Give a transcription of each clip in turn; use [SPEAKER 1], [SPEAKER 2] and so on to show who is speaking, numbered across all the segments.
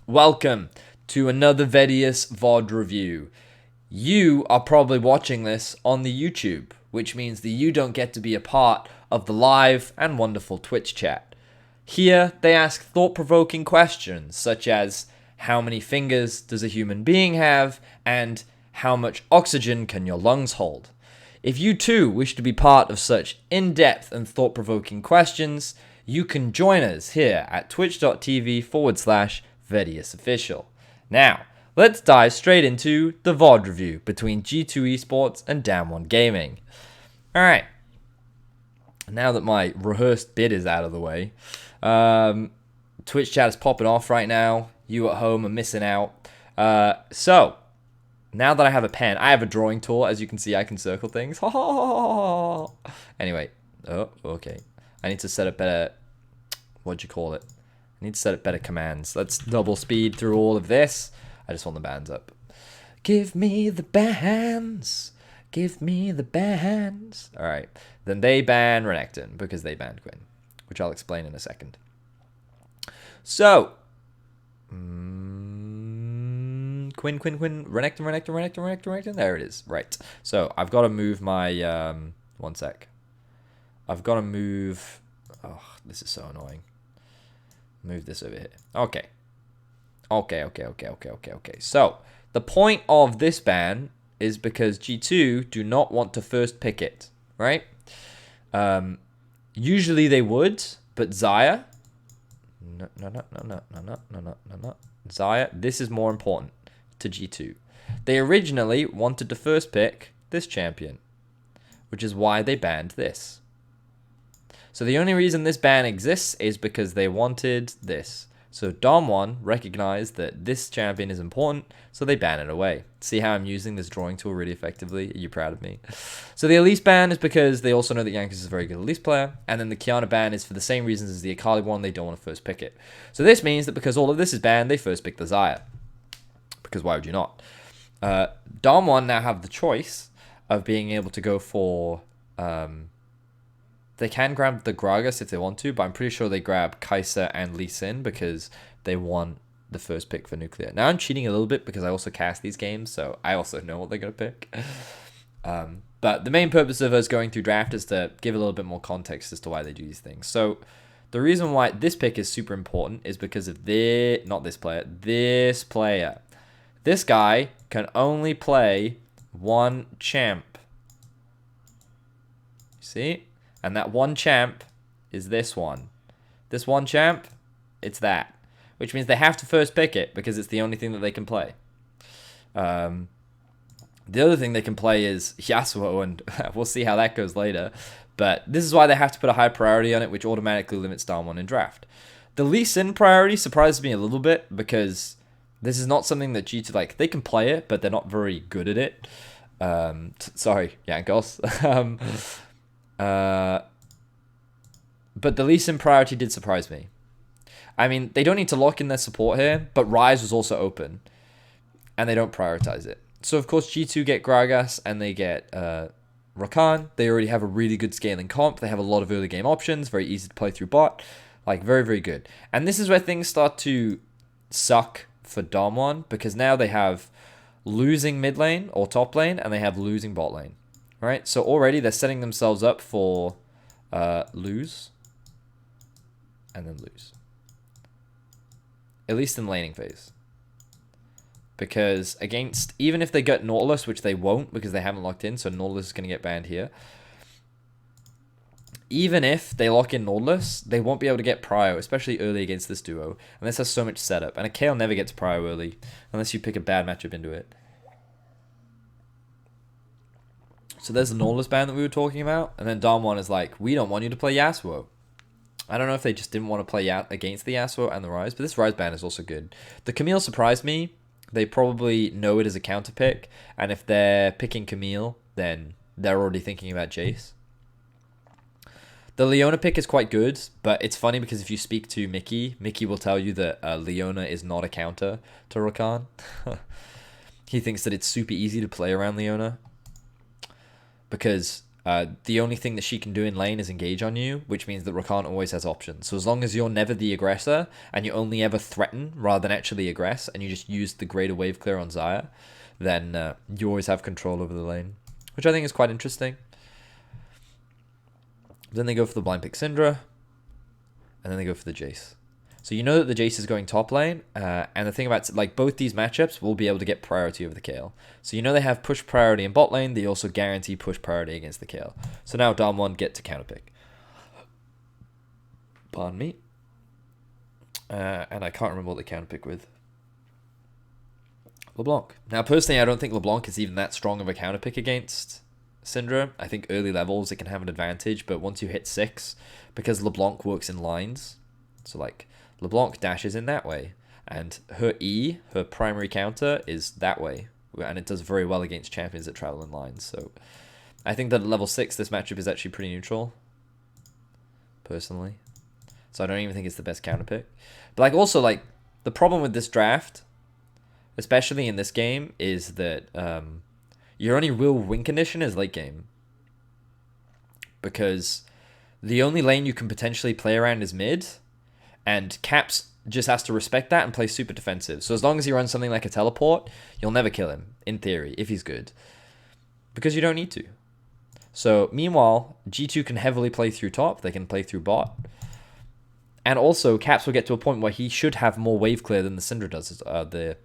[SPEAKER 1] Welcome to another Vedius VOD review. You are probably watching this on the YouTube, which means that you don't get to be a part of the live and wonderful Twitch chat. Here, they ask thought-provoking questions such as, how many fingers does a human being have, and how much oxygen can your lungs hold? If you too wish to be part of such in-depth and thought-provoking questions, you can join us here at twitch.tv/VediusOfficial. Now, let's dive straight into the VOD review between G2 Esports and Damwon Gaming. Alright, now that my rehearsed bid is out of the way, Twitch chat is popping off right now. You at home are missing out. So, now that I have a pen, I have a drawing tool. As you can see, I can circle things. Anyway, oh, okay. I need to set up better, what'd you call it? I need to set up better commands. Let's double speed through all of this. I just want the bands up. Give me the bands. Give me the bands. All right. Then they ban Renekton because they banned Quinn, which I'll explain in a second. So, Quinn, Renekton. There it is. Right. So, I've got to move my, one sec. I've got to move, oh, this is so annoying. Move this over here. Okay. Okay. So, the point of this ban is because G2 do not want to first pick it, right? Usually they would, but Xayah, no. Xayah, this is more important to G2. They originally wanted to first pick this champion, which is why they banned this. So the only reason this ban exists is because they wanted this. So Damwon recognized that this champion is important, so they ban it away. See how I'm using this drawing tool really effectively? Are you proud of me? So the Elise ban is because they also know that Yankees is a very good Elise player, and then the Kiana ban is for the same reasons as the Akali one, they don't want to first pick it. So this means that because all of this is banned, they first pick the Xayah. Because why would you not? Damwon now have the choice of being able to go for... they can grab the Gragas if they want to, but I'm pretty sure they grab Kai'Sa and Lee Sin because they want the first pick for Nuclear. Now I'm cheating a little bit because I also cast these games, so I also know what they're going to pick. But the main purpose of us going through draft is to give a little bit more context as to why they do these things. So the reason why this pick is super important is because of this player. This guy can only play one champ. See? And that one champ is this one. This one champ, it's that. Which means they have to first pick it because it's the only thing that they can play. The other thing they can play is Yasuo, and we'll see how that goes later. But this is why they have to put a high priority on it, which automatically limits Damwon in draft. The Lee Sin priority surprises me a little bit because this is not something that G2, like, they can play it, but they're not very good at it. Sorry, Yankos. But the Lee Sin priority did surprise me. I mean, they don't need to lock in their support here, but Ryze was also open, and they don't prioritize it. So, of course, G2 get Gragas, and they get Rakan. They already have a really good scaling comp. They have a lot of early game options, very easy to play through bot. Like, very, very good. And this is where things start to suck for Damwon, because now they have losing mid lane or top lane, and they have losing bot lane. Right? So already they're setting themselves up for lose, and then lose. At least in laning phase. Because against, even if they get Nautilus, which they won't because they haven't locked in, so Nautilus is going to get banned here. Even if they lock in Nautilus, they won't be able to get Prio, especially early against this duo. And this has so much setup. And a Kayle never gets Prio early, unless you pick a bad matchup into it. So there's the Nautilus ban that we were talking about. And then Damwon is like, we don't want you to play Yasuo. I don't know if they just didn't want to play against the Yasuo and the Ryze, but this Ryze ban is also good. The Camille surprised me. They probably know it as a counter pick. And if they're picking Camille, then they're already thinking about Jace. The Leona pick is quite good, but it's funny because if you speak to Mickey, Mickey will tell you that Leona is not a counter to Rakan. He thinks that it's super easy to play around Leona. Because The only thing that she can do in lane is engage on you, which means that Rakan always has options. So as long as you're never the aggressor and you only ever threaten rather than actually aggress, and you just use the greater wave clear on Xayah, then you always have control over the lane, which I think is quite interesting. Then they go for the blind pick Syndra, and then they go for the Jace. So you know that the Jace is going top lane, and the thing about, like, both these matchups will be able to get priority over the Kayle. So you know they have push priority in bot lane, they also guarantee push priority against the Kayle. So now Damwon get to counterpick. Pardon me. And I can't remember what they counterpick with. LeBlanc. Now personally, I don't think LeBlanc is even that strong of a counterpick against Syndra. I think early levels it can have an advantage, but once you hit 6, because LeBlanc works in lines, so like LeBlanc dashes in that way, and her E, her primary counter, is that way, and it does very well against champions that travel in lines. So I think that at level 6 this matchup is actually pretty neutral, personally. So I don't even think it's the best counterpick. But like, also, like, the problem with this draft, especially in this game, is that your only real win condition is late game, because the only lane you can potentially play around is mid, and Caps just has to respect that and play super defensive. So as long as he runs something like a teleport, you'll never kill him, in theory, if he's good, because you don't need to. So meanwhile, G2 can heavily play through top, they can play through bot, and also Caps will get to a point where he should have more wave clear than the Syndra does, the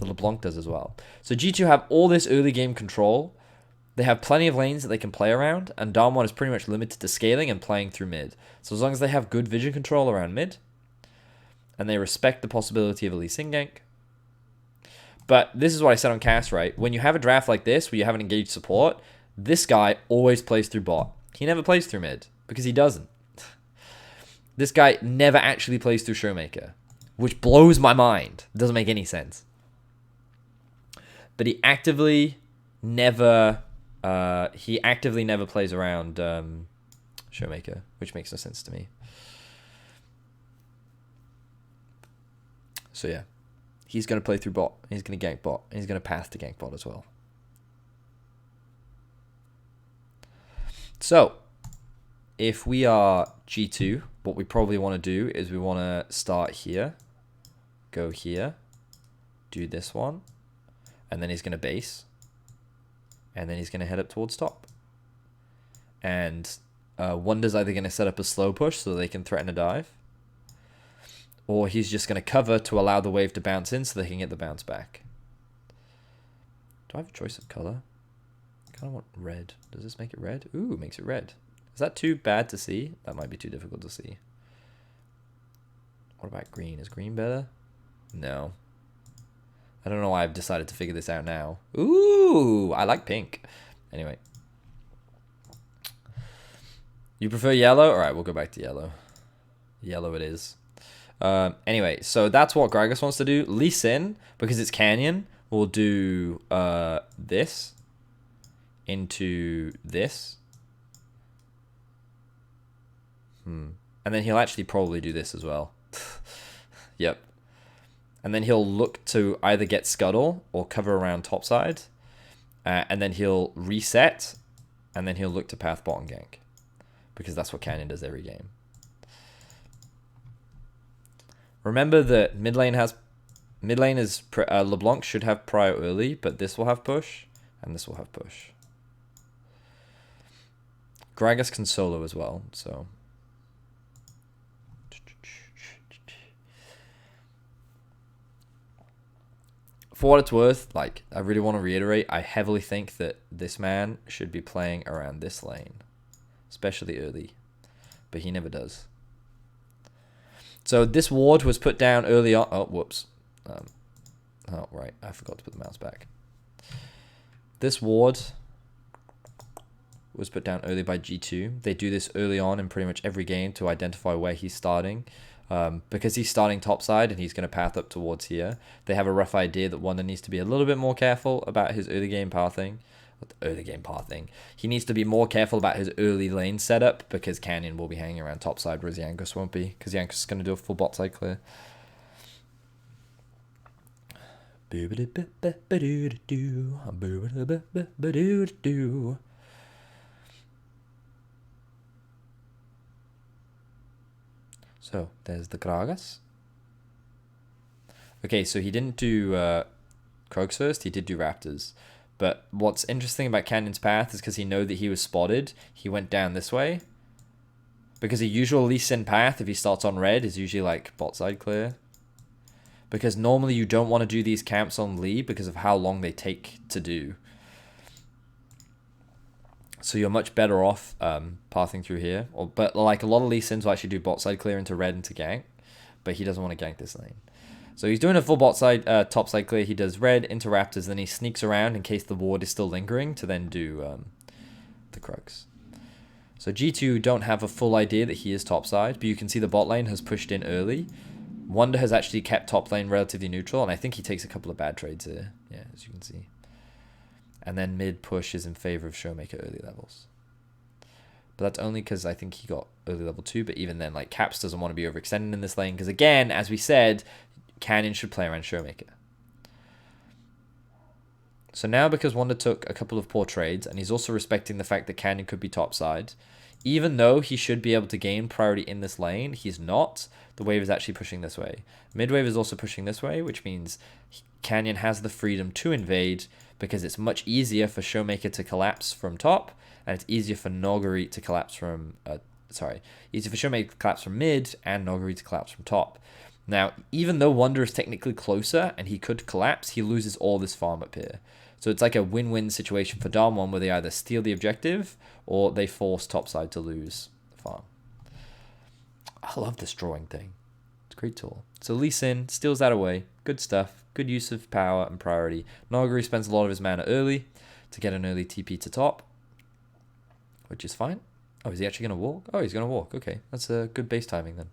[SPEAKER 1] LeBlanc does as well. So G2 have all this early game control. They have plenty of lanes that they can play around, and Damwon is pretty much limited to scaling and playing through mid. So as long as they have good vision control around mid, and they respect the possibility of a Lee Sin gank. But this is what I said on cast, right? When you have a draft like this, where you have an engaged support, this guy always plays through bot. He never plays through mid, because he doesn't. This guy never actually plays through Showmaker, which blows my mind. It doesn't make any sense. But he actively never plays around Showmaker, which makes no sense to me. So yeah, he's going to play through bot. He's going to gank bot. He's going to path to gank bot as well. So if we are G2, what we probably want to do is we want to start here, go here, do this one, and then he's going to base, and then he's going to head up towards top. And Wonder's either going to set up a slow push so they can threaten a dive, or he's just going to cover to allow the wave to bounce in so they can get the bounce back. Do I have a choice of color? I kind of want red. Does this make it red? Ooh, it makes it red. Is that too bad to see? That might be too difficult to see. What about green? Is green better? No. I don't know why I've decided to figure this out now. Ooh, I like pink. Anyway. You prefer yellow? Alright, we'll go back to yellow. Yellow it is. Anyway, so that's what Gragas wants to do. Lee Sin, because it's Canyon, will do this into this. And then he'll actually probably do this as well. Yep. And then he'll look to either get Scuttle or cover around topside. And then he'll reset. And then he'll look to path bot and gank. Because that's what Canyon does every game. Remember that mid lane is LeBlanc should have prio early, but this will have push, and this will have push. Gragas can solo as well, so. For what it's worth, like, I really want to reiterate, I heavily think that this man should be playing around this lane, especially early, but he never does. So this ward was put down early on. Oh, whoops. Oh, right. I forgot to put the mouse back. This ward was put down early by G2. They do this early on in pretty much every game to identify where he's starting. Because he's starting topside and he's going to path up towards here. They have a rough idea that Wonder needs to be a little bit more careful about his early game pathing. He needs to be more careful about his early lane setup because Canyon will be hanging around topside, whereas Jankos won't be, because Jankos is going to do a full bot side clear. So there's the Gragas. Okay, so he didn't do Krogs first, he did do Raptors. But what's interesting about Canyon's path is because he knew that he was spotted, he went down this way. Because a usual Lee Sin path, if he starts on red, is usually like bot side clear. Because normally you don't want to do these camps on Lee because of how long they take to do. So you're much better off pathing through here. But like a lot of Lee Sins will actually do bot side clear into red into gank. But he doesn't want to gank this lane. So he's doing a full bot side, top side clear. He does red into Raptors, then he sneaks around in case the ward is still lingering to then do the Krugs. So G2 don't have a full idea that he is top side, but you can see the bot lane has pushed in early. Wonder has actually kept top lane relatively neutral, and I think he takes a couple of bad trades here. Yeah, as you can see. And then mid push is in favor of Showmaker early levels. But that's only because I think he got early level 2, but even then, like, Caps doesn't want to be overextended in this lane, because again, as we said, Canyon should play around Showmaker. So now because Wonder took a couple of poor trades, and he's also respecting the fact that Canyon could be topside, even though he should be able to gain priority in this lane, he's not. The wave is actually pushing this way. Mid wave is also pushing this way, which means Canyon has the freedom to invade because it's much easier for Showmaker to collapse from top, and it's easier for Noguri to collapse from... easier for Showmaker to collapse from mid, and Noguri to collapse from top. Now, even though Wonder is technically closer and he could collapse, he loses all this farm up here. So it's like a win-win situation for Damwon where they either steal the objective or they force topside to lose the farm. I love this drawing thing. It's a great tool. So Lee Sin steals that away. Good stuff. Good use of power and priority. Noguri spends a lot of his mana early to get an early TP to top, which is fine. Oh, is he actually going to walk? Oh, he's going to walk. Okay, that's a good base timing then.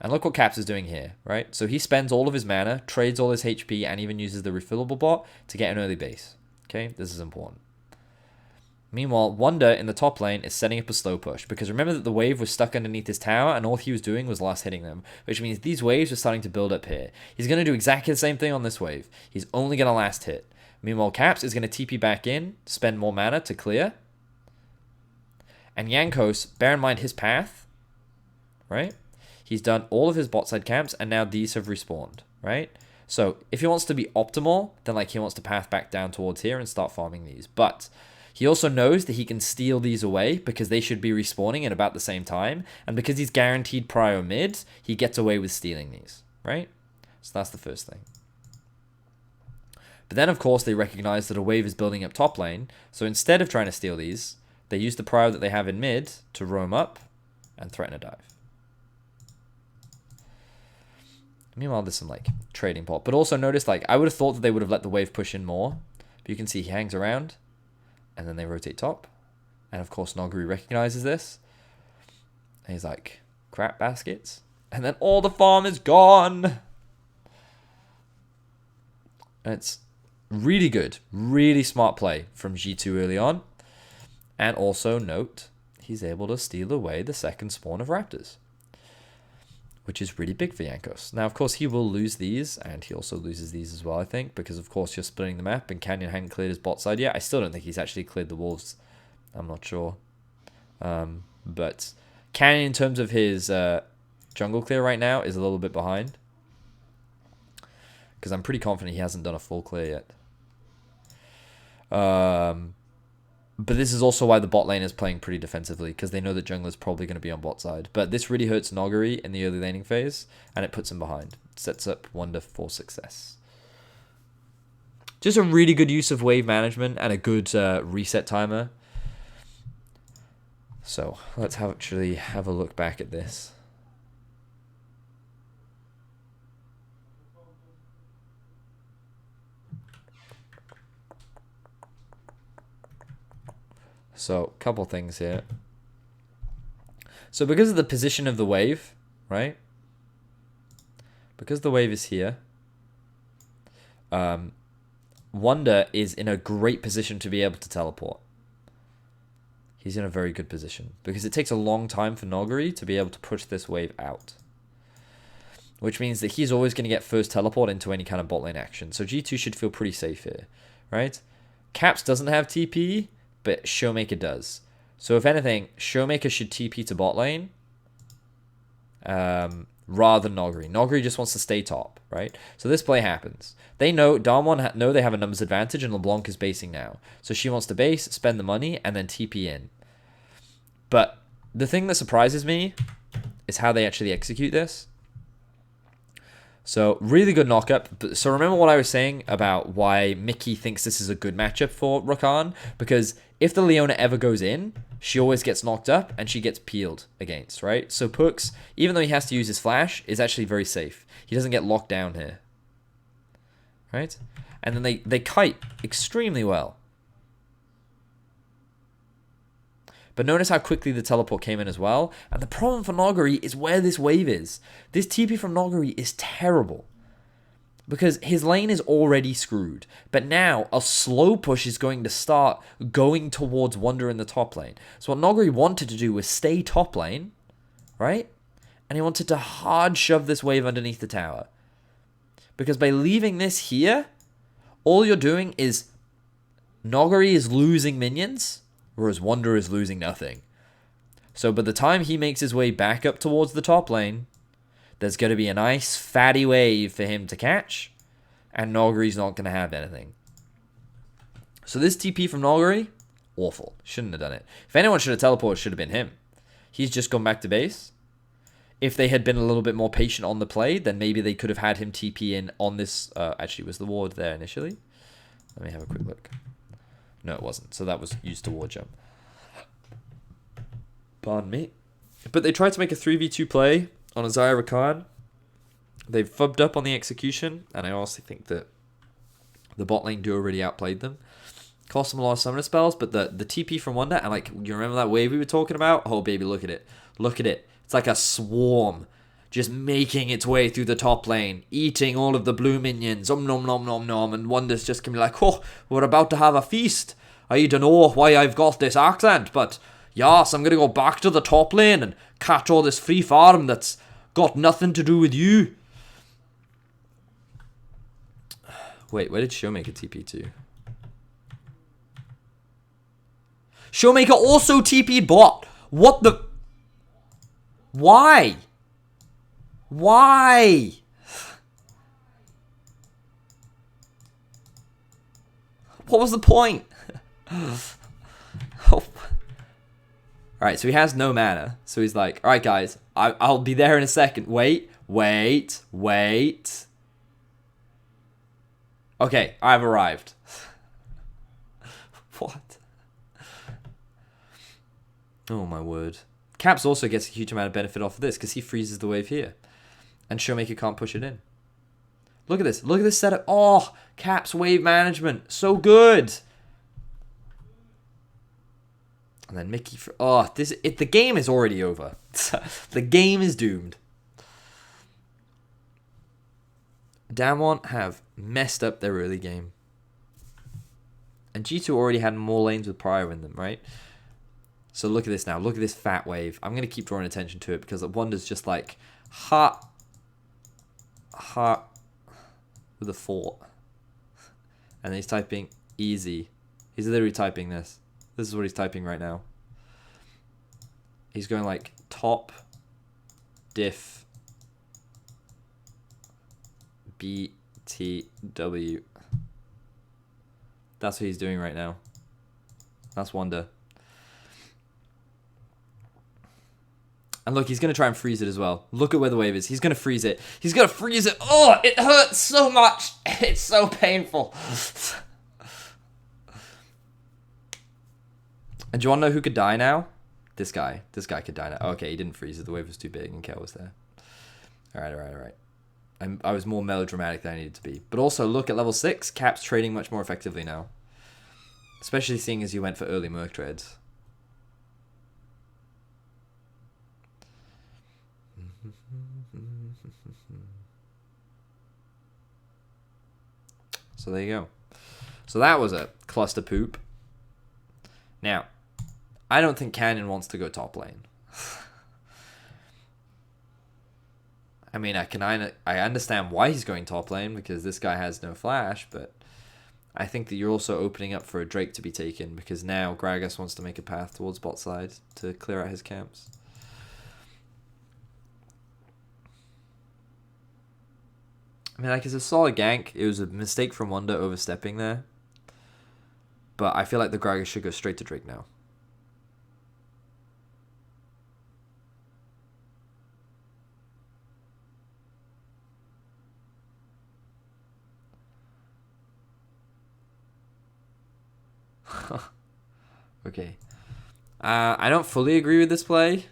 [SPEAKER 1] And look what Caps is doing here, right? So he spends all of his mana, trades all his HP, and even uses the refillable bot to get an early base. Okay, this is important. Meanwhile, Wonder in the top lane is setting up a slow push, because remember that the wave was stuck underneath his tower, and all he was doing was last hitting them, which means these waves are starting to build up here. He's going to do exactly the same thing on this wave. He's only going to last hit. Meanwhile, Caps is going to TP back in, spend more mana to clear. And Jankos, bear in mind his path, right? He's done all of his bot side camps, and now these have respawned, right? So if he wants to be optimal, then like he wants to path back down towards here and start farming these. But he also knows that he can steal these away because they should be respawning at about the same time. And because he's guaranteed prio mid, he gets away with stealing these, right? So that's the first thing. But then, of course, they recognize that a wave is building up top lane. So instead of trying to steal these, they use the prio that they have in mid to roam up and threaten a dive. Meanwhile, there's some like trading pot. But also notice, like, I would have thought that they would have let the wave push in more. But you can see he hangs around. And then they rotate top. And of course, Noguri recognizes this. And he's like, crap baskets. And then all the farm is gone. And it's really good. Really smart play from G2 early on. And also note, he's able to steal away the second spawn of Raptors, which is really big for Jankos. Now, of course, he will lose these, and he also loses these as well, I think, because, of course, you're splitting the map, and Canyon hadn't cleared his bot side yet. I still don't think he's actually cleared the wolves. I'm not sure. But Canyon, in terms of his jungle clear right now, is a little bit behind, because I'm pretty confident he hasn't done a full clear yet. But this is also why the bot lane is playing pretty defensively, because they know that jungle is probably going to be on bot side. But this really hurts Noguri in the early laning phase, and it puts him behind. It sets up Wonder for success. Just a really good use of wave management and a good reset timer. So let's actually have a look back at this. So, a couple things here. So, because of the position of the wave, right? Because the wave is here, Wonder is in a great position to be able to teleport. He's in a very good position, because it takes a long time for Noguri to be able to push this wave out. Which means that he's always going to get first teleport into any kind of bot lane action. So, G2 should feel pretty safe here, right? Caps doesn't have TP, but Showmaker does. So if anything, Showmaker should TP to bot lane rather than Noguri. Noguri just wants to stay top, right? So this play happens. They know, Damwon know they have a numbers advantage, and LeBlanc is basing now. So she wants to base, spend the money, and then TP in. But the thing that surprises me is how they actually execute this. So, really good knockup. So, remember what I was saying about why Mickey thinks this is a good matchup for Rakan? Because if the Leona ever goes in, she always gets knocked up and she gets peeled against, right? So, Perks, even though he has to use his flash, is actually very safe. He doesn't get locked down here. Right? And then they kite extremely well. But notice how quickly the teleport came in as well. And the problem for Noguri is where this wave is. This TP from Noguri is terrible. Because his lane is already screwed. But now a slow push is going to start going towards Wonder in the top lane. So what Noguri wanted to do was stay top lane. Right? And he wanted to hard shove this wave underneath the tower. Because by leaving this here, all you're doing is Noguri is losing minions, whereas Wonder is losing nothing. So by the time he makes his way back up towards the top lane, there's going to be a nice fatty wave for him to catch, and Noguri's not going to have anything. So this TP from Noguri, awful. Shouldn't have done it. If anyone should have teleported, it should have been him. He's just gone back to base. If they had been a little bit more patient on the play, then maybe they could have had him TP in on this. Actually, was the ward there initially? Let me have a quick look. No, it wasn't. So that was used to ward jump. Pardon me. But they tried to make a 3v2 play on Azaya Rakan. They've fubbed up on the execution, and I honestly think that the bot lane duo already outplayed them. Cost them a lot of summoner spells, but the TP from Wonder, and like, you remember that wave we were talking about? Oh, baby, look at it. Look at it. It's like a swarm just making its way through the top lane, eating all of the blue minions. Nom nom nom nom, and Wonder's just gonna be like, oh, we're about to have a feast. I don't know why I've got this accent, but yes, I'm gonna go back to the top lane and catch all this free farm that's got nothing to do with you. Wait, where did Showmaker TP to? Showmaker also TP'd bot. What the... Why? Why? What was the point? Oh. Alright, so he has no mana. So he's like, alright guys, I'll be there in a second. Wait. Okay, I've arrived. What? Oh my word. Caps also gets a huge amount of benefit off of this because he freezes the wave here. And Showmaker can't push it in. Look at this. Look at this setup. Oh, Caps wave management. So good. And then Mickey... the game is already over. The game is doomed. Damwon have messed up their early game. And G2 already had more lanes with Prior in them, right? So look at this now. Look at this fat wave. I'm going to keep drawing attention to it because Wonder's just like, ha, with a fort. And then he's typing easy. He's literally typing this. This is what he's typing right now. He's going like top, diff, BTW. That's what he's doing right now. That's Wonder. And look, he's going to try and freeze it as well. Look at where the wave is. He's going to freeze it. He's going to freeze it. Oh, it hurts so much. It's so painful. And do you want to know who could die now? This guy. This guy could die now. Oh, okay, he didn't freeze it. The wave was too big and Kel was there. All right. I was more melodramatic than I needed to be. But also, look at level 6. Cap's trading much more effectively now. Especially seeing as you went for early Merc trades. So there you go. So that was a cluster poop. Now, I don't think Canyon wants to go top lane. I mean, I understand why he's going top lane because this guy has no flash, but I think that you're also opening up for a Drake to be taken because now Gragas wants to make a path towards bot side to clear out his camps. I mean, like, it's a solid gank. It was a mistake from Wonder overstepping there. But I feel like the Gragas should go straight to Drake now. Okay. I don't fully agree with this play.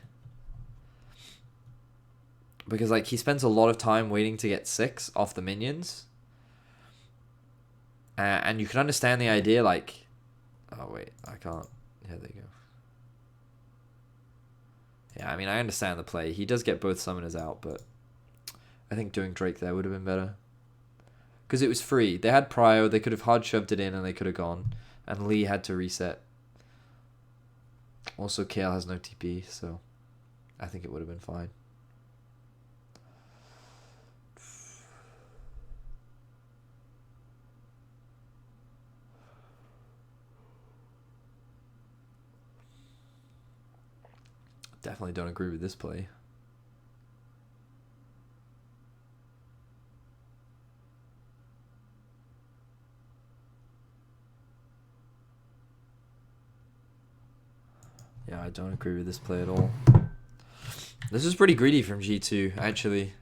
[SPEAKER 1] Because, like, he spends a lot of time waiting to get 6 off the minions. And you can understand the idea, like... Oh, wait. I can't... Yeah, there you go. Yeah, I mean, I understand the play. He does get both summoners out, but... I think doing Drake there would have been better. Because it was free. They had Prio. They could have hard shoved it in and they could have gone. And Lee had to reset. Also, KL has no TP, so... I think it would have been fine. Definitely don't agree with this play. Yeah, I don't agree with this play at all. This is pretty greedy from G2, actually.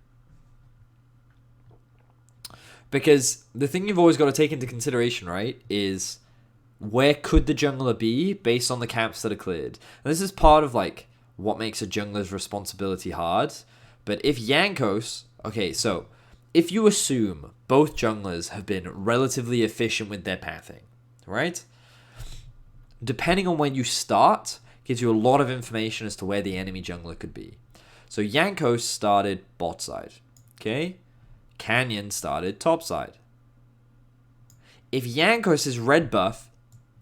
[SPEAKER 1] Because the thing you've always got to take into consideration, right, is where could the jungler be based on the camps that are cleared? And this is part of, like, what makes a jungler's responsibility hard. But if Jankos... Okay, so if you assume both junglers have been relatively efficient with their pathing, right? Depending on when you start, gives you a lot of information as to where the enemy jungler could be. So Jankos started bot side, okay? Canyon started top side. If Jankos' red buff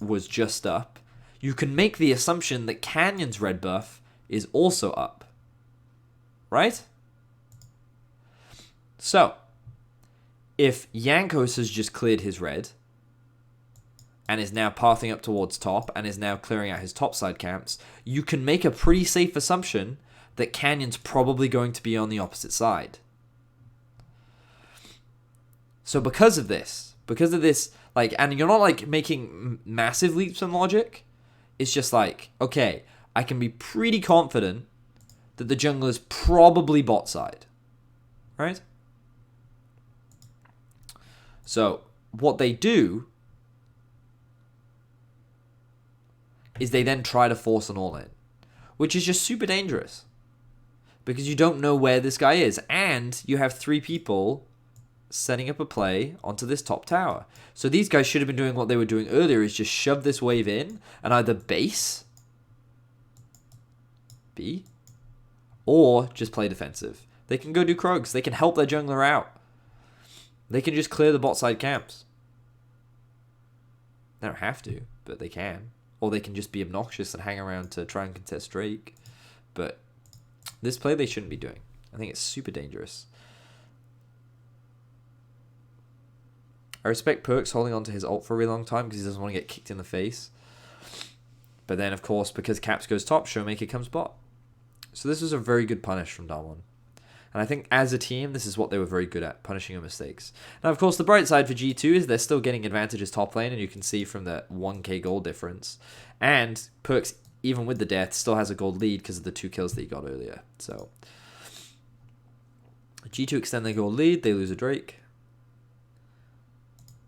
[SPEAKER 1] was just up, you can make the assumption that Canyon's red buff is also up. Right? So, if Jankos has just cleared his red and is now pathing up towards top and is now clearing out his topside camps, you can make a pretty safe assumption that Canyon's probably going to be on the opposite side. So because of this, like, and you're not like making massive leaps in logic, it's just like, okay, I can be pretty confident that the jungler is probably bot side, right? So what they do is they then try to force an all-in, which is just super dangerous because you don't know where this guy is, and you have 3 people setting up a play onto this top tower. So these guys should have been doing what they were doing earlier, is just shove this wave in and either base B or just play defensive. They can go do Krogs. They can help their jungler out. They can just clear the bot side camps. They don't have to, but they can. Or they can just be obnoxious and hang around to try and contest Drake. But this play they shouldn't be doing. I think it's super dangerous. I respect Perks holding on to his ult for a really long time because he doesn't want to get kicked in the face. But then, of course, because Caps goes top, Showmaker comes bot. So this was a very good punish from Damwon. And I think as a team, this is what they were very good at, punishing your mistakes. Now, of course, the bright side for G2 is they're still getting advantages top lane, and you can see from the 1k gold difference. And Perks, even with the death, still has a gold lead because of the 2 kills that he got earlier. So G2 extend their gold lead, they lose a Drake.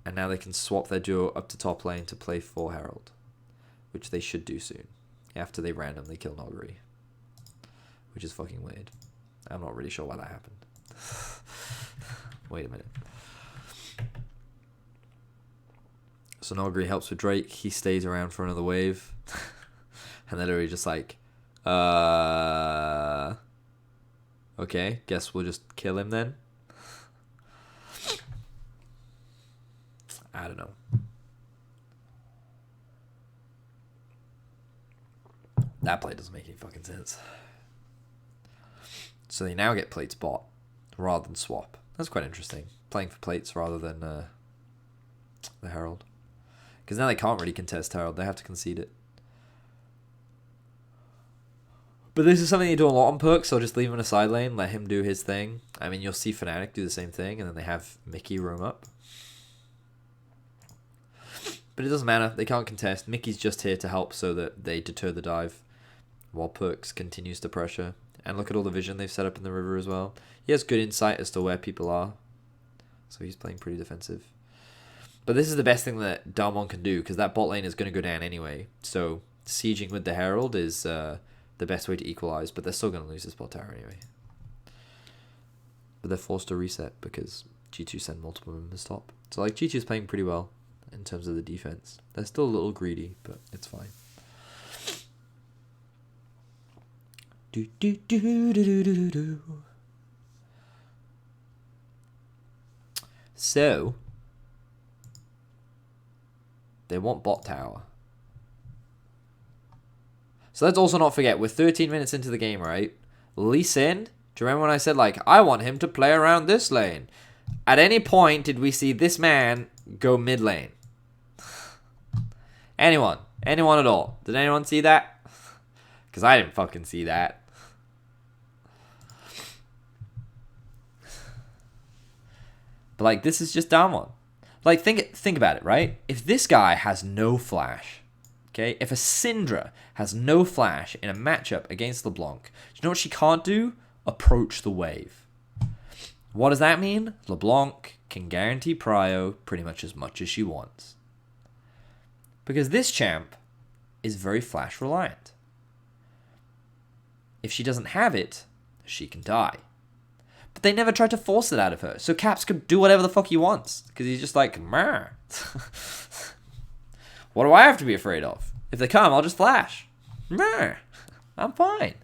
[SPEAKER 1] And now they can swap their duo up to top lane to play for Herald, which they should do soon, after they randomly kill Nogri, which is fucking weird. I'm not really sure why that happened. Wait a minute. So Nogri helps with Drake. He stays around for another wave. And they're literally just like, okay, guess we'll just kill him then. I don't know. That play doesn't make any fucking sense. So they now get plates bot rather than swap. That's quite interesting. Playing for plates rather than the Herald. Because now they can't really contest Herald. They have to concede it. But this is something you do a lot on perks, so just leave him in a side lane, let him do his thing. I mean, you'll see Fnatic do the same thing, and then they have Mickey roam up. But it doesn't matter, they can't contest. Mickey's just here to help so that they deter the dive, while Perks continues to pressure. And look at all the vision they've set up in the river as well. He has good insight as to where people are, so he's playing pretty defensive. But this is the best thing that Damwon can do, because that bot lane is going to go down anyway. So sieging with the Herald is the best way to equalize, but they're still going to lose this bot tower anyway. But they're forced to reset because G2 send multiple members top. So like G2 is playing pretty well in terms of the defense. They're still a little greedy, but it's fine. Do do do do do do do. So they want bot tower. So let's also not forget, we're 13 minutes into the game, right? Lee Sin, do you remember when I said, like, I want him to play around this lane? At any point did we see this man go mid lane? Anyone? Anyone at all? Did anyone see that? Because I didn't fucking see that. But, like, this is just Damwon. Like, think about it, right? If this guy has no flash, okay? If a Syndra has no flash in a matchup against LeBlanc, do you know what she can't do? Approach the wave. What does that mean? LeBlanc can guarantee prio pretty much as she wants. Because this champ is very flash reliant. If she doesn't have it, she can die. But they never tried to force it out of her. So Caps could do whatever the fuck he wants. Because he's just like, meh. What do I have to be afraid of? If they come, I'll just flash. Meh. I'm fine.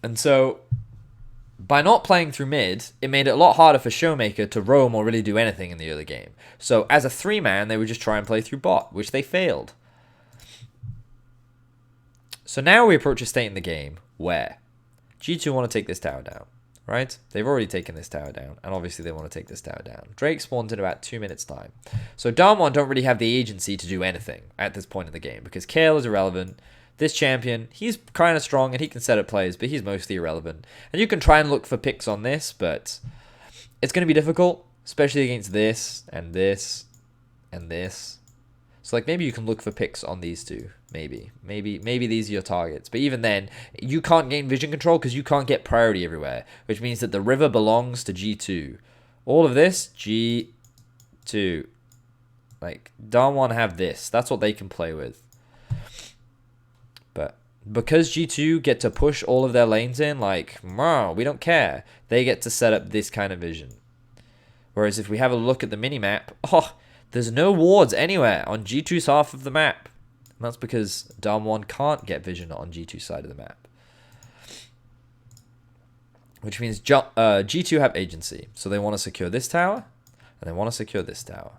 [SPEAKER 1] And so, by not playing through mid, it made it a lot harder for Showmaker to roam or really do anything in the early game. So as a 3-man, they would just try and play through bot, which they failed. So now we approach a state in the game where G2 want to take this tower down, right? They've already taken this tower down, and obviously they want to take this tower down. Drake spawns in about 2 minutes' time. So Damwon don't really have the agency to do anything at this point in the game, because Kayle is irrelevant. This champion, he's kind of strong and he can set up plays, but he's mostly irrelevant. And you can try and look for picks on this, but it's going to be difficult, especially against this and this and this. So like maybe you can look for picks on these two. Maybe these are your targets. But even then, you can't gain vision control because you can't get priority everywhere, which means that the river belongs to G2. All of this, G2. Like, Damwon have this. That's what they can play with. But because G2 get to push all of their lanes in, like, we don't care. They get to set up this kind of vision. Whereas if we have a look at the minimap, there's no wards anywhere on G2's half of the map. And that's because Damwon can't get vision on G2's side of the map. Which means G2 have agency. So they want to secure this tower, and they want to secure this tower.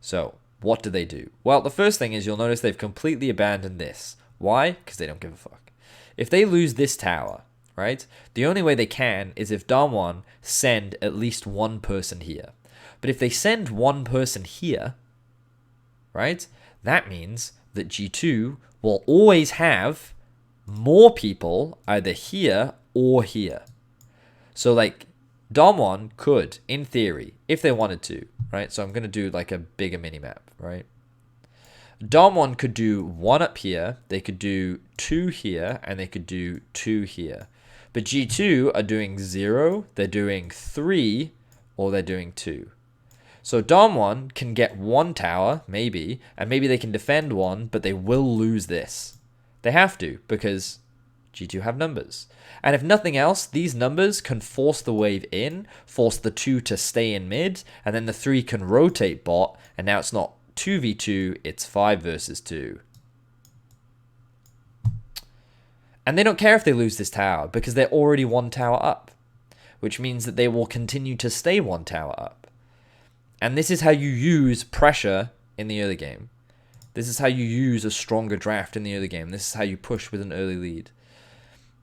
[SPEAKER 1] So what do? Well, the first thing is you'll notice they've completely abandoned this. Why? Because they don't give a fuck. If they lose this tower, right, the only way they can is if Damwon send at least one person here. But if they send one person here, right, that means that G2 will always have more people either here or here. So, like, Damwon could, in theory, if they wanted to, right, so I'm going to do, like, a bigger minimap, right? Damwon could do one up here, they could do 2 here, and they could do 2 here. But G2 are doing 0, they're doing 3, or they're doing 2. So Damwon can get 1 tower, maybe, and maybe they can defend 1, but they will lose this. They have to, because G2 have numbers. And if nothing else, these numbers can force the wave in, force the 2 to stay in mid, and then the 3 can rotate bot, and now it's not 2v2, it's 5 versus 2. And they don't care if they lose this tower, because they're already 1 tower up, which means that they will continue to stay 1 tower up. And this is how you use pressure in the early game. This is how you use a stronger draft in the early game. This is how you push with an early lead.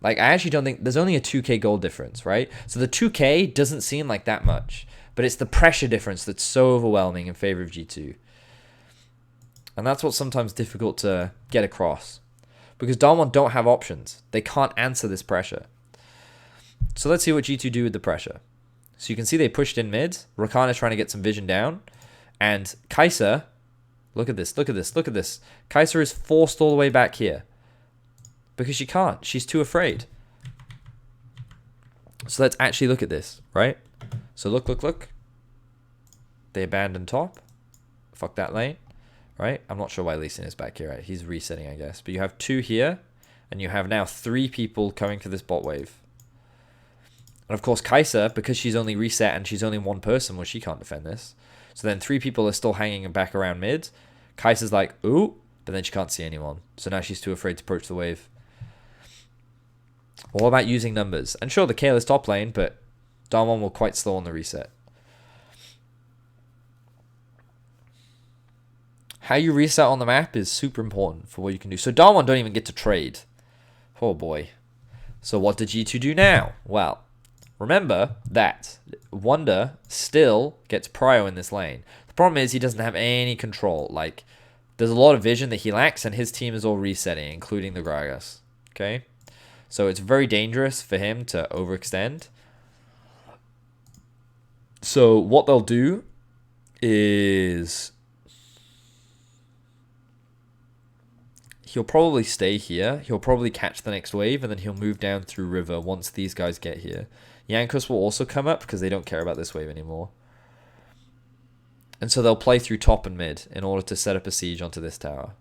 [SPEAKER 1] Like, I actually don't think... There's only a 2k gold difference, right? So the 2k doesn't seem like that much. But it's the pressure difference that's so overwhelming in favor of G2. And that's what's sometimes difficult to get across. Because Damwon don't have options. They can't answer this pressure. So let's see what G2 do with the pressure. So you can see they pushed in mid. Rakan is trying to get some vision down. And Kai'Sa, look at this, look at this, look at this. Kai'Sa is forced all the way back here. Because she can't. She's too afraid. So let's actually look at this, right? So look, look, look. They abandoned top. Fuck that lane, right? I'm not sure why Lee Sin is back here, right? He's resetting, I guess. But you have 2 here, and you have now 3 people coming for this bot wave. And of course, Kai'Sa, because she's only reset and she's only 1 person, well, she can't defend this. So then 3 people are still hanging back around mid. Kai'Sa's like, ooh, but then she can't see anyone. So now she's too afraid to approach the wave. What about using numbers? And sure, the Kayle is top lane, but Damwon will quite slow on the reset. How you reset on the map is super important for what you can do. So Damwon don't even get to trade. Oh boy. So what did G2 do now? Well, remember that Wunder still gets prio in this lane. The problem is he doesn't have any control. Like, there's a lot of vision that he lacks, and his team is all resetting, including the Gragas. Okay? So it's very dangerous for him to overextend. So what they'll do is he'll probably stay here. He'll probably catch the next wave, and then he'll move down through river once these guys get here. Jankos will also come up because they don't care about this wave anymore. And so they'll play through top and mid in order to set up a siege onto this tower.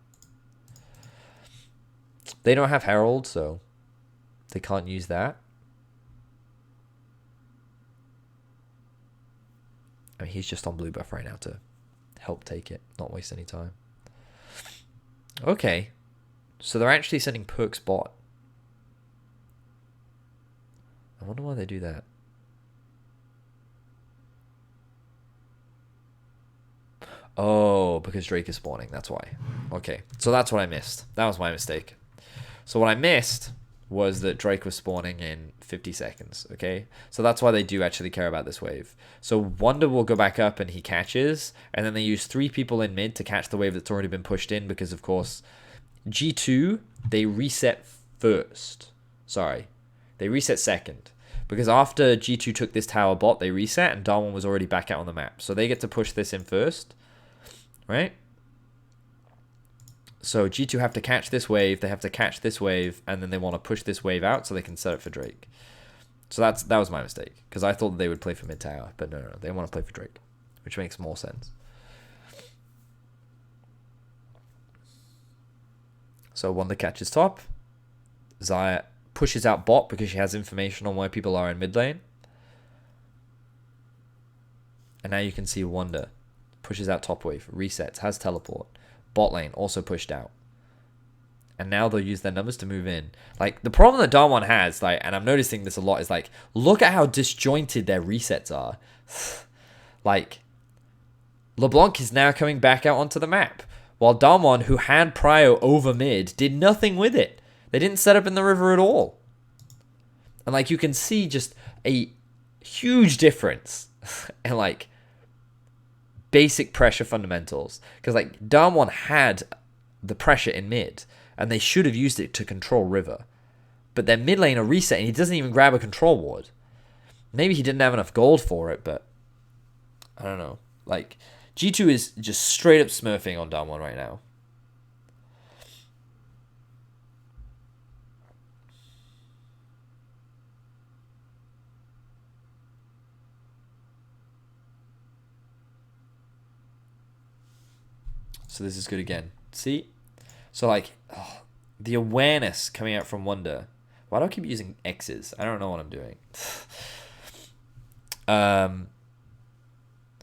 [SPEAKER 1] They don't have Herald, so they can't use that. I mean, he's just on blue buff right now to help take it, not waste any time. Okay. So they're actually sending Perk's bot. I wonder why they do that. Oh, because Drake is spawning. That's why. Okay. So that's what I missed. That was my mistake. So what I missed was that Drake was spawning in 50 seconds. Okay. So that's why they do actually care about this wave. So Wunder will go back up and he catches. And then they use 3 people in mid to catch the wave that's already been pushed in. Because, of course, G2, they reset first. Sorry. They reset second. Because after G2 took this tower bot, they reset. And Damwon was already back out on the map. So they get to push this in first. Right? So G2 have to catch this wave, they have to catch this wave, and then they want to push this wave out so they can set up for Drake. So that was my mistake, because I thought they would play for mid tower, but no, they want to play for Drake, which makes more sense. So Wunder catches top. Xayah pushes out bot because she has information on where people are in mid lane. And now you can see Wunder pushes out top wave, resets, has teleport. Bot lane also pushed out. And now they'll use their numbers to move in. Like, the problem that Damwon has, like, and I'm noticing this a lot, is like, look at how disjointed their resets are. Like, LeBlanc is now coming back out onto the map. While Damwon, who had prio over mid, did nothing with it. They didn't set up in the river at all. And like, you can see just a huge difference. And like, basic pressure fundamentals, because like Damwon had the pressure in mid and they should have used it to control river, but their mid lane are reset and he doesn't even grab a control ward. Maybe he didn't have enough gold for it, but I don't know. Like, G2 is just straight up smurfing on Damwon right now. So this is good again. See? So like, the awareness coming out from Wunder. Why do I keep using X's? I don't know what I'm doing.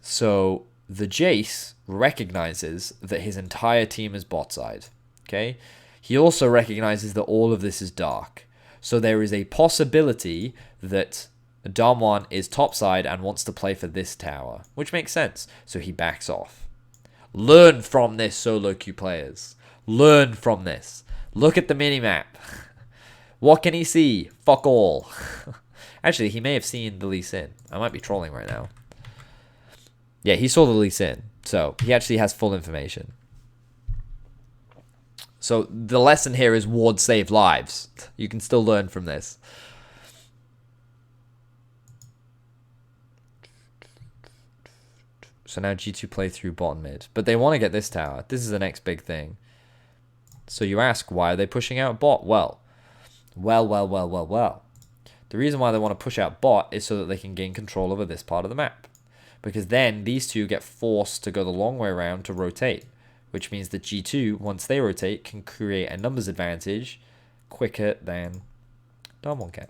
[SPEAKER 1] So the Jace recognizes that his entire team is bot side. Okay? He also recognizes that all of this is dark. So there is a possibility that Damwon is top side and wants to play for this tower, which makes sense. So he backs off. Learn from this, solo queue players. Learn from this. Look at the minimap. What can he see? Fuck all. Actually, he may have seen the Lee Sin. I might be trolling right now. Yeah, he saw the Lee Sin. So, he actually has full information. So the lesson here is wards save lives. You can still learn from this. So now G2 play through bottom mid. But they want to get this tower. This is the next big thing. So you ask, why are they pushing out bot? Well. The reason why they want to push out bot is so that they can gain control over this part of the map. Because then these two get forced to go the long way around to rotate. Which means that G2, once they rotate, can create a numbers advantage quicker than Damwon can.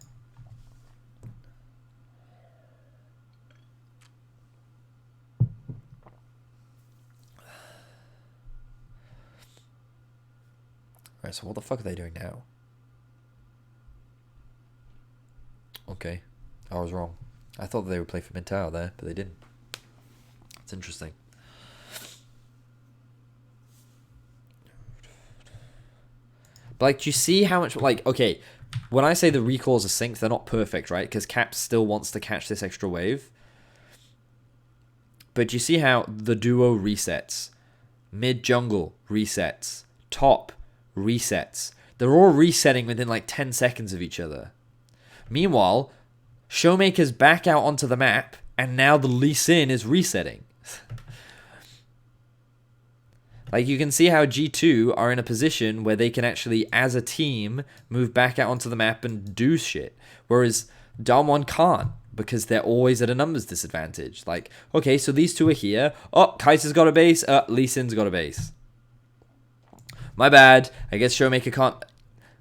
[SPEAKER 1] Alright, so what the fuck are they doing now? Okay, I was wrong. I thought they would play for mid tower there, but they didn't. It's interesting. But like, do you see how much, like, okay, when I say the recalls are synced, they're not perfect, right? Because Cap still wants to catch this extra wave. But do you see how the duo resets? Mid jungle resets. Top resets. They're all resetting within like 10 seconds of each other. Meanwhile, Showmaker's back out onto the map, and now the Lee Sin is resetting. Like, you can see how G2 are in a position where they can actually, as a team, move back out onto the map and do shit. Whereas Damwon can't, because they're always at a numbers disadvantage. Like, okay, so these two are here. Oh, Kaiser's got a base. Lee Sin's got a base. My bad. I guess Showmaker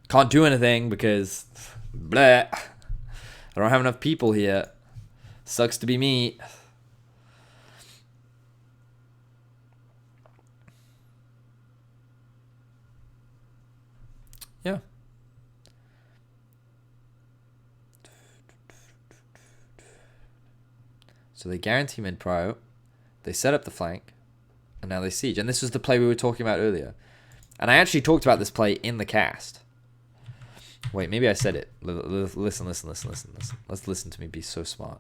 [SPEAKER 1] can't do anything because... bleh. I don't have enough people here. Sucks to be me. Yeah. So they guarantee mid prio. They set up the flank. And now they siege. And this was the play we were talking about earlier. And I actually talked about this play in the cast. Wait, maybe I said it. Listen. Let's listen to me be so smart.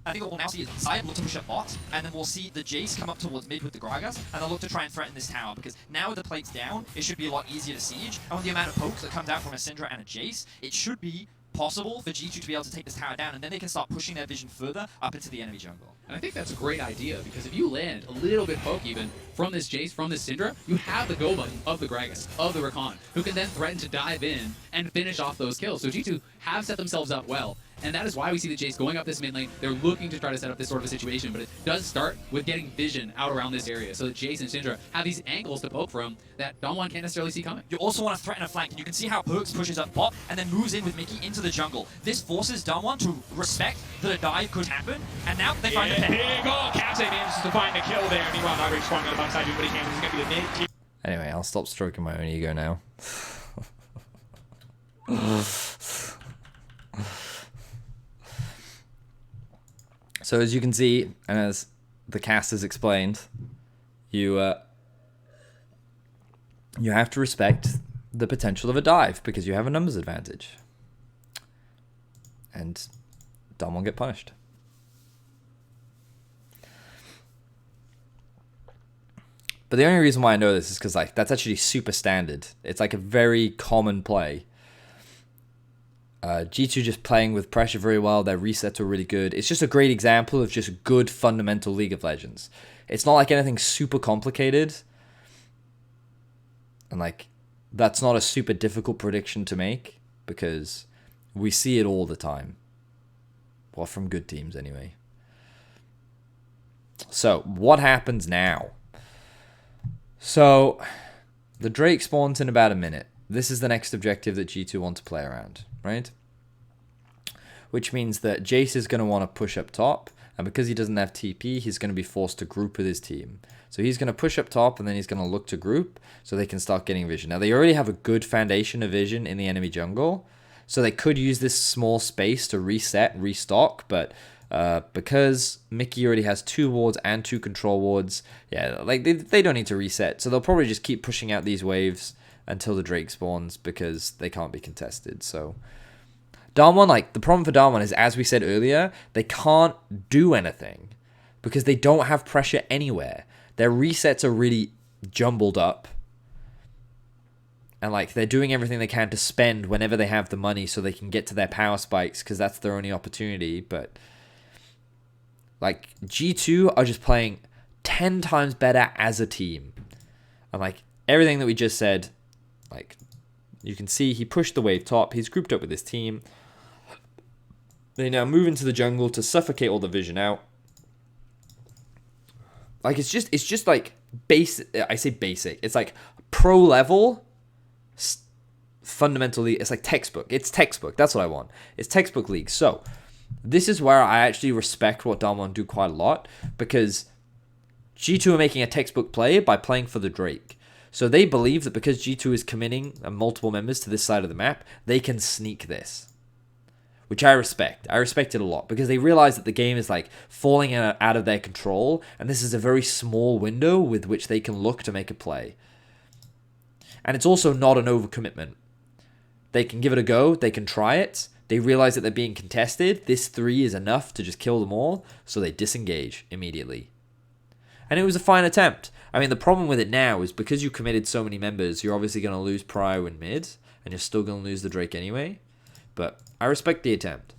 [SPEAKER 2] I think what we'll now see is side look to push up bot, and then we'll see the Jace come up towards mid with the Gragas, and they'll look to try and threaten this tower, because now with the plates down, it should be a lot easier to siege, and with the amount of pokes that comes out from a Syndra and a Jace, it should be possible for G2 to be able to take this tower down, and then they can start pushing their vision further up into the enemy jungle.
[SPEAKER 3] And I think that's a great idea, because if you land a little bit poke even from this Jace, from this Syndra, you have the go button of the Gragas, of the Rakan, who can then threaten to dive in and finish off those kills. So G2 have set themselves up well. And that is why we see the Jace going up this mid lane. They're looking to try to set up this sort of a situation, but it does start with getting vision out around this area. So that Jace and Syndra have these angles to poke from that Damwon can't necessarily see coming.
[SPEAKER 2] You also want to threaten a flank, and you can see how Perks pushes up bot and then moves in with Mickey into the jungle. This forces Damwon to respect that a dive could happen, and now they find the pet.
[SPEAKER 4] Big goal. Capsay manages to find the kill there. Meanwhile, Nugget strong on the backside doing what he can. This is going to be the mid-tier.
[SPEAKER 1] Anyway, I'll stop stroking my own ego now. So as you can see, and as the cast has explained, you have to respect the potential of a dive because you have a numbers advantage. And Damwon get punished. But the only reason why I know this is because like that's actually super standard. It's like a very common play. G2 just playing with pressure very well. Their resets are really good. It's just a great example of just good fundamental League of Legends. It's not like anything super complicated. And like, that's not a super difficult prediction to make because we see it all the time. Well, from good teams anyway. So, what happens now? So, the Drake spawns in about a minute. This is the next objective that G2 want to play around, right? Which means that Jace is going to want to push up top, and because he doesn't have TP, he's going to be forced to group with his team. So he's going to push up top, and then he's going to look to group, so they can start getting vision. Now, they already have a good foundation of vision in the enemy jungle, so they could use this small space to reset, restock, but because Mickey already has 2 wards and 2 control wards, yeah, like they don't need to reset, so they'll probably just keep pushing out these waves until the Drake spawns because they can't be contested. So Damwon, like the problem for Damwon is, as we said earlier, they can't do anything because they don't have pressure anywhere. Their resets are really jumbled up And like they're doing everything they can to spend whenever they have the money so they can get to their power spikes because that's their only opportunity. But like G2 are just playing 10 times better as a team. And like everything that we just said, like you can see he pushed the wave top. He's grouped up with his team. They now move into the jungle to suffocate all the vision out. Like it's just like basic. I say basic. It's like pro level. Fundamentally, it's like textbook. It's textbook. That's what I want. It's textbook league. So this is where I actually respect what Damwon do quite a lot, because G2 are making a textbook play by playing for the Drake. So they believe that because G2 is committing multiple members to this side of the map, they can sneak this. Which I respect. I respect it a lot because they realize that the game is like falling out of their control, and this is a very small window with which they can look to make a play. And it's also not an overcommitment. They can give it a go, they can try it, they realize that they're being contested, this 3 is enough to just kill them all, so they disengage immediately. And it was a fine attempt. I mean, the problem with it now is because you committed so many members, you're obviously going to lose Prio in mid, and you're still going to lose the Drake anyway. But I respect the attempt.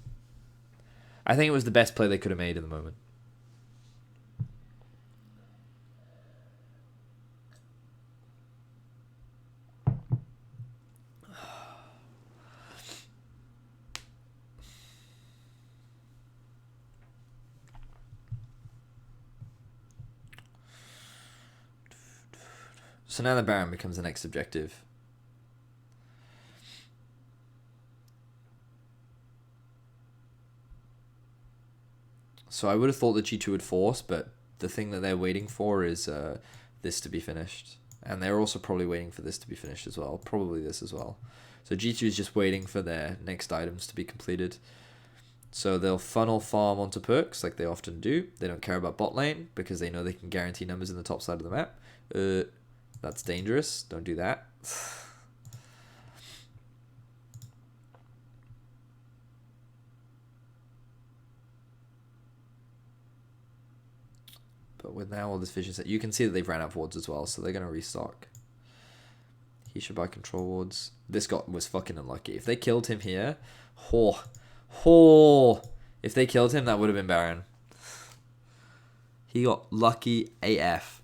[SPEAKER 1] I think it was the best play they could have made in the moment. So now the Baron becomes the next objective. So I would have thought that G2 would force, but the thing that they're waiting for is this to be finished. And they're also probably waiting for this to be finished as well. Probably this as well. So G2 is just waiting for their next items to be completed. So they'll funnel farm onto perks like they often do. They don't care about bot lane because they know they can guarantee numbers in the top side of the map. That's dangerous. Don't do that. But with now all this vision set, you can see that they've ran out of wards as well, so they're going to restock. He should buy control wards. This guy was fucking unlucky. If they killed him here, if they killed him, that would have been Baron. He got lucky AF.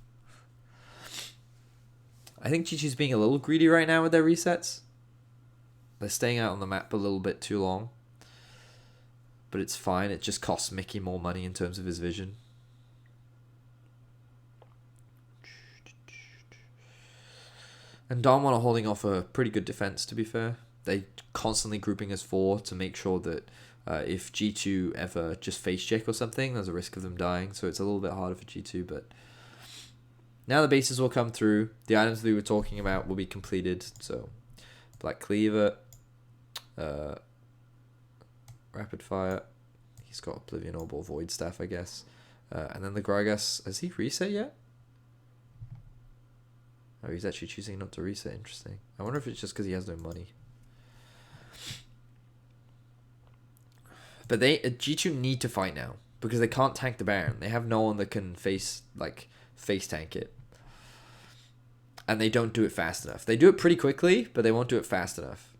[SPEAKER 1] I think Chi-Chi's being a little greedy right now with their resets. They're staying out on the map a little bit too long. But it's fine. It just costs Mickey more money in terms of his vision. And Damwon are holding off a pretty good defense, to be fair. They constantly grouping as 4 to make sure that if G2 ever just face check or something, there's a risk of them dying. So it's a little bit harder for G2, but now the bases will come through. The items that we were talking about will be completed. So Black Cleaver, Rapid Fire. He's got Oblivion Orb or Void Staff, I guess. And then the Gragas, has he reset yet? Oh, he's actually choosing not to reset. Interesting. I wonder if it's just because he has no money. But G2 need to fight now because they can't tank the Baron. They have no one that can face tank it. And they don't do it fast enough. They do it pretty quickly, but they won't do it fast enough.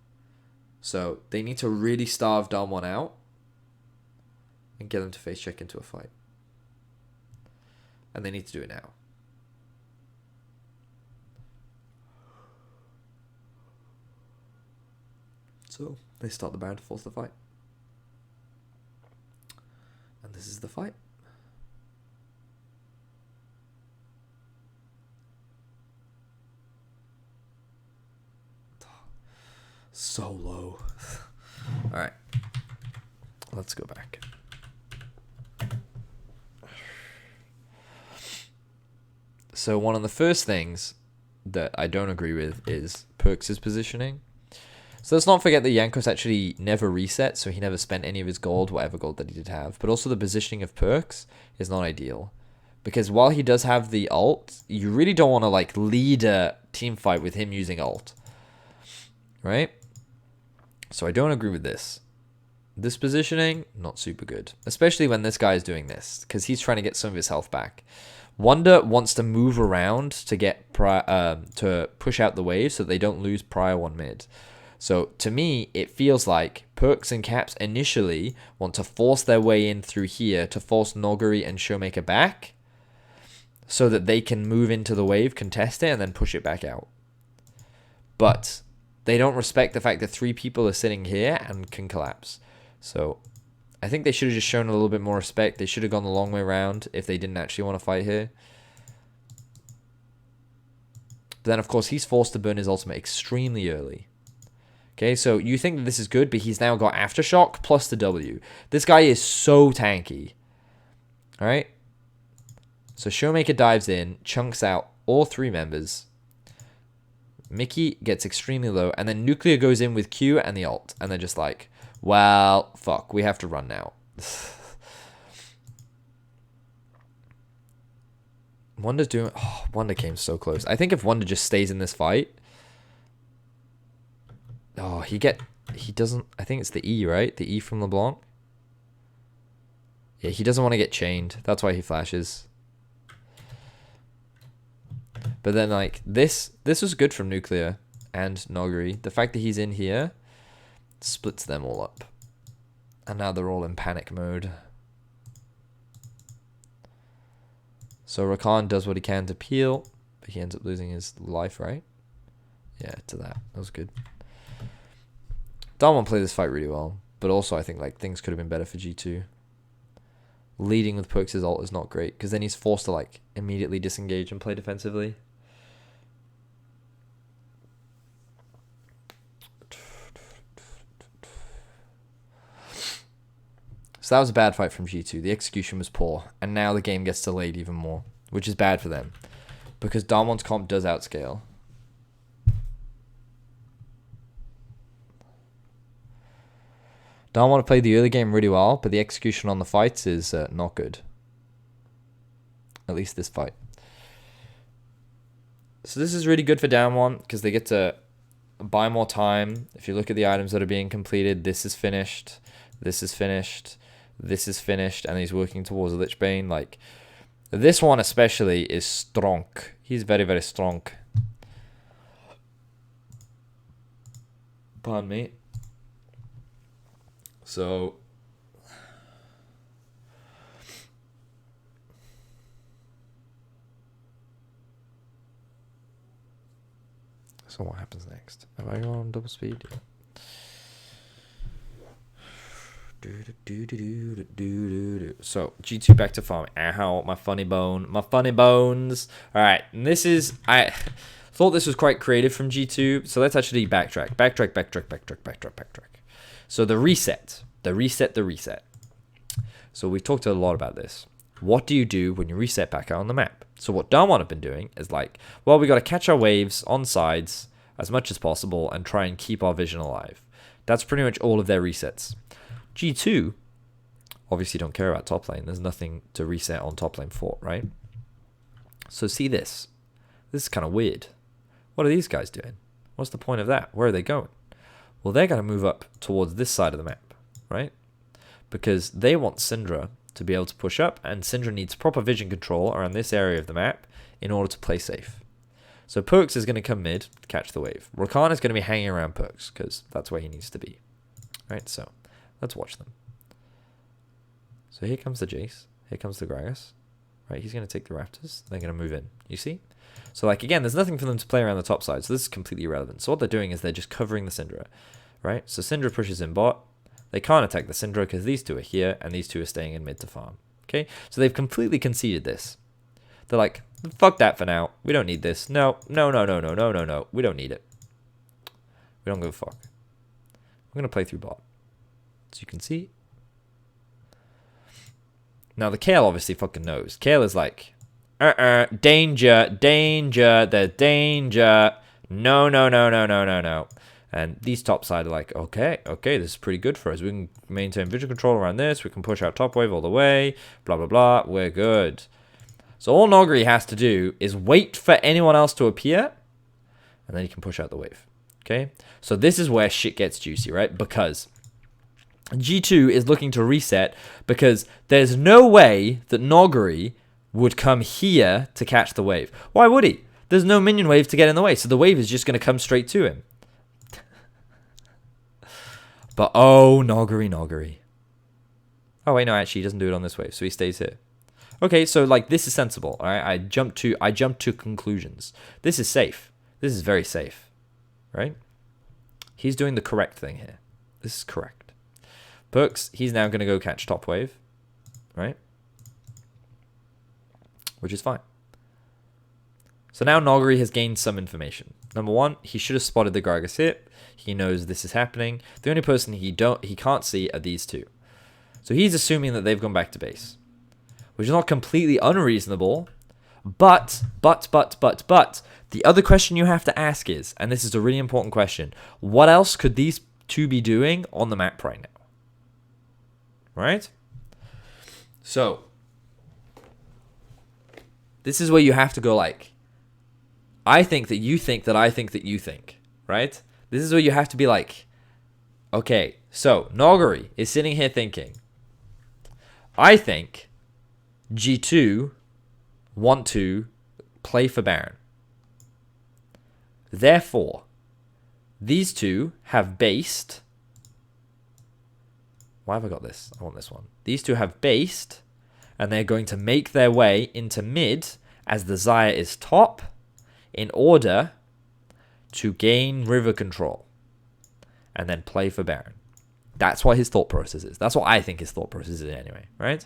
[SPEAKER 1] So they need to really starve Damwon out and get them to face check into a fight. And they need to do it now. So they start the Baron to force the fight. And this is the fight. So low. Alright. Let's go back. So one of the first things that I don't agree with is Perks' positioning. So let's not forget that Jankos actually never reset, so he never spent any of his gold, whatever gold that he did have. But also the positioning of Perks is not ideal. Because while he does have the ult, you really don't want to lead a team fight with him using ult. Right? So I don't agree with this. This positioning, not super good. Especially when this guy is doing this, because he's trying to get some of his health back. Wonder wants to move around to get to push out the wave so they don't lose prior one mid. So to me, it feels like Perks and Caps initially want to force their way in through here to force Noguri and Showmaker back so that they can move into the wave, contest it, and then push it back out. But they don't respect the fact that 3 people are sitting here and can collapse. So I think they should have just shown a little bit more respect. They should have gone the long way around if they didn't actually want to fight here. But then, of course, he's forced to burn his ultimate extremely early. Okay, so you think that this is good, but he's now got Aftershock plus the W. This guy is so tanky. Alright? So Showmaker dives in, chunks out all 3 members. Mickey gets extremely low, and then Nuclear goes in with Q and the ult. And they're just like, well, fuck, we have to run now. Wonder's doing... Oh, Wonder came so close. I think if Wonder just stays in this fight... Oh, he doesn't... I think it's the E, right? The E from LeBlanc. Yeah, he doesn't want to get chained. That's why he flashes. But then, like, this was good from Nuclear and Noguri. The fact that he's in here splits them all up. And now they're all in panic mode. So Rakan does what he can to peel, but he ends up losing his life, right? Yeah, to that. That was good. Damwon played this fight really well, but also I think like things could have been better for G2. Leading with Perks' ult is not great, because then he's forced to like immediately disengage and play defensively. So that was a bad fight from G2. The execution was poor, and now the game gets delayed even more, which is bad for them, because Damwon's comp does outscale. Damwon played the early game really well, but the execution on the fights is not good. At least this fight. So this is really good for Damwon, because they get to buy more time. If you look at the items that are being completed, this is finished, this is finished, this is finished, and he's working towards a Lich Bane. Like, this one especially is strong. He's very, very strong. Pardon me. So what happens next? Have I gone on double speed? Yeah. So G2 back to farm. Ow, my funny bone, my funny bones. All right, and this is I thought this was quite creative from G2. So let's actually backtrack. So the reset. So we've talked a lot about this. What do you do when you reset back out on the map? So what Damwon have been doing is like, well, we got to catch our waves on sides as much as possible and try and keep our vision alive. That's pretty much all of their resets. G2 obviously don't care about top lane. There's nothing to reset on top lane for, right? So see this. This is kind of weird. What are these guys doing? What's the point of that? Where are they going? Well, they're going to move up towards this side of the map, right? Because they want Syndra to be able to push up, and Syndra needs proper vision control around this area of the map in order to play safe. So Perks is going to come mid to catch the wave. Rakan is going to be hanging around Perks because that's where he needs to be. Right, so let's watch them. So here comes the Jace. Here comes the Gragas. Right, he's going to take the Raptors. They're going to move in. You see? So, like, again, there's nothing for them to play around the top side, so this is completely irrelevant. So what they're doing is they're just covering the Syndra, right? So Syndra pushes in bot. They can't attack the Syndra because these two are here, and these two are staying in mid to farm, okay? So they've completely conceded this. They're like, fuck that for now. We don't need this. No. We don't need it. We don't give a fuck. We're going to play through bot. So you can see. Now, the Kale obviously fucking knows. Kale is like, danger, there's danger. No. And these top side are like, okay, this is pretty good for us. We can maintain vision control around this. We can push out top wave all the way. Blah, blah, blah. We're good. So all Noguri has to do is wait for anyone else to appear, and then he can push out the wave. Okay? So this is where shit gets juicy, right? Because G2 is looking to reset because there's no way that Noguri would come here to catch the wave. Why would he? There's no minion wave to get in the way, so the wave is just going to come straight to him. But oh, Noguri. Oh wait, no, actually he doesn't do it on this wave, so he stays here. Okay, so like this is sensible. All right, I jumped to conclusions. This is safe. This is very safe, right? He's doing the correct thing here. This is correct. Perks, he's now going to go catch top wave, right? Which is fine. So now Noguri has gained some information. Number one, he should have spotted the Gragas hit. He knows this is happening. The only person he can't see are these two. So he's assuming that they've gone back to base, which is not completely unreasonable. But the other question you have to ask is, and this is a really important question, what else could these two be doing on the map right now? Right? So this is where you have to go like, I think that you think that I think that you think, right? This is where you have to be like, okay, so Noguri is sitting here thinking, I think G2 want to play for Baron. Therefore, these two have based. Why have I got this? I want this one. These two have based, and they're going to make their way into mid as the Xayah is top in order to gain river control and then play for Baron. That's what his thought process is. That's what I think his thought process is anyway, right?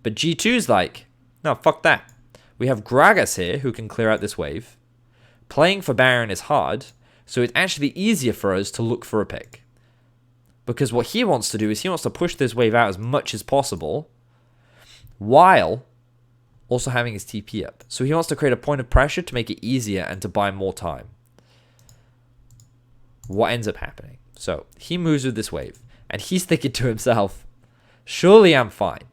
[SPEAKER 1] But G2's like, no, fuck that. We have Gragas here who can clear out this wave. Playing for Baron is hard, so it's actually easier for us to look for a pick. Because what he wants to do is he wants to push this wave out as much as possible while also having his TP up. So he wants to create a point of pressure to make it easier and to buy more time. What ends up happening? So he moves with this wave, and he's thinking to himself, surely I'm fine.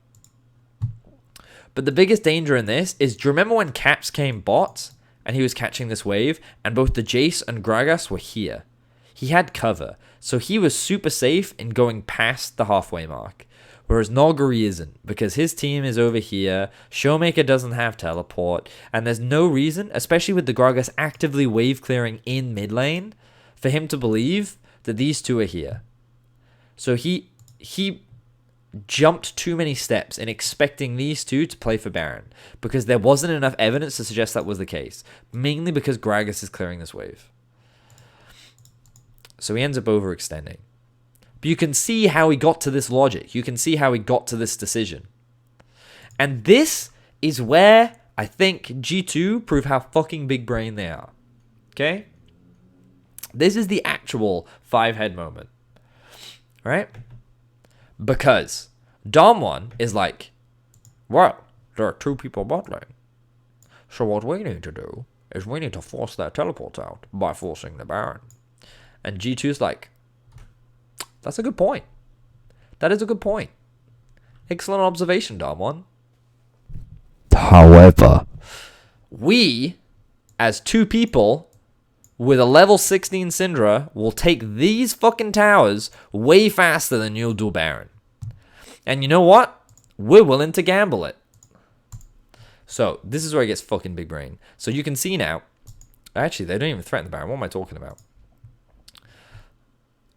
[SPEAKER 1] But the biggest danger in this is, do you remember when Caps came bot and he was catching this wave and both the Jace and Gragas were here? He had cover, so he was super safe in going past the halfway mark. Whereas Noguri isn't, because his team is over here, Showmaker doesn't have teleport, and there's no reason, especially with the Gragas actively wave clearing in mid lane, for him to believe that these two are here. So he jumped too many steps in expecting these two to play for Baron, because there wasn't enough evidence to suggest that was the case, mainly because Gragas is clearing this wave. So he ends up overextending. But you can see how he got to this logic. You can see how he got to this decision. And this is where I think G2 prove how fucking big brain they are. Okay? This is the actual 5-head moment. Right? Because Damwon is like, well, there are two people bot lane. So what we need to do is we need to force their teleports out by forcing the Baron. And G2's like, that's a good point. That is a good point. Excellent observation, Damwon. However, we, as two people with a level 16 Syndra, will take these fucking towers way faster than you'll do Baron. And you know what? We're willing to gamble it. So, this is where it gets fucking big brain. So you can see now, actually, they don't even threaten the Baron. What am I talking about?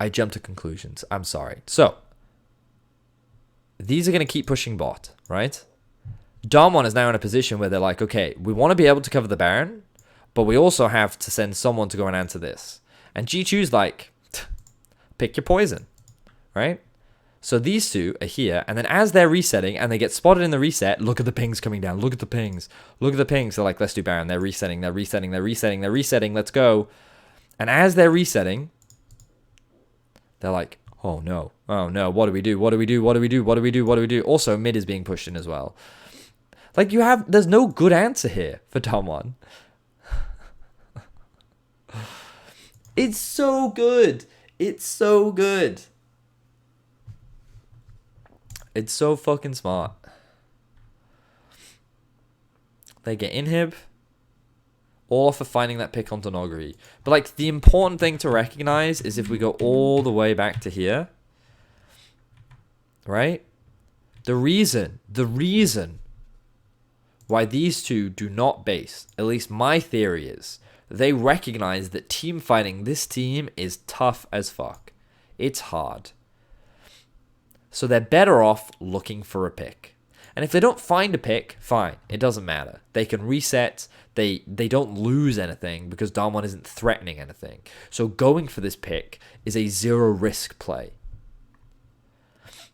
[SPEAKER 1] I jumped to conclusions. I'm sorry. So, these are going to keep pushing bot, right? Damwon is now in a position where they're like, okay, we want to be able to cover the Baron, but we also have to send someone to go and answer this. And G2's like, pick your poison, right? So these two are here, and then as they're resetting, and they get spotted in the reset, look at the pings coming down, look at the pings, look at the pings. They're like, let's do Baron. They're resetting, let's go. And as they're resetting, they're like, oh no, what do we do? Also, mid is being pushed in as well. Like, there's no good answer here for Damwon. It's so good. It's so good. It's so fucking smart. They get inhib, all for finding that pick onto Noguri. But, like, the important thing to recognize is if we go all the way back to here, right? The reason why these two do not base, at least my theory is, they recognize that team fighting this team is tough as fuck. It's hard. So they're better off looking for a pick. And if they don't find a pick, fine. It doesn't matter. They can reset. They don't lose anything because Damwon isn't threatening anything. So going for this pick is a zero risk play.